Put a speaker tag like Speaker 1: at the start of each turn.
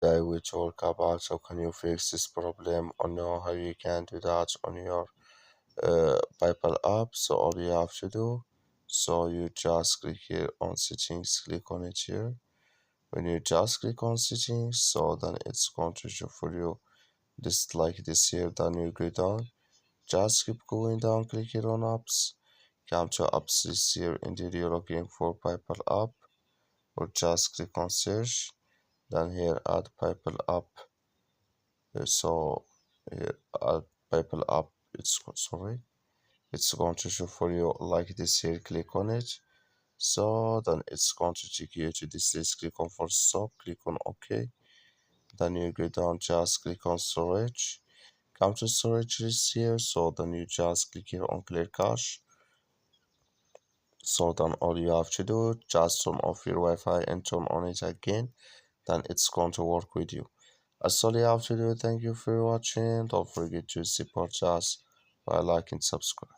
Speaker 1: I will talk about how can you fix this problem or know how you can do that on your PayPal app. So all you have to do, so you just click here on settings, click on it here. When you just click on settings, so then it's going to show for you this like this here. Then you go down, just keep going down, click here on apps, come to apps this here. Indeed, you're looking for PayPal app, or just click on search. Then here add PayPal app. So here add PayPal app. Sorry, it's going to show for you like this here. Click on it. So then it's going to take you to this list. Click on for stop. Click on OK. Then you go down. Just click on storage. Come to storage list here. So then you just click here on clear cache. So then all you have to do, just turn off your Wi-Fi and turn on it again. Then it's going to work with you. That's all you have to do. Thank you for watching. Don't forget to support us by liking, subscribe.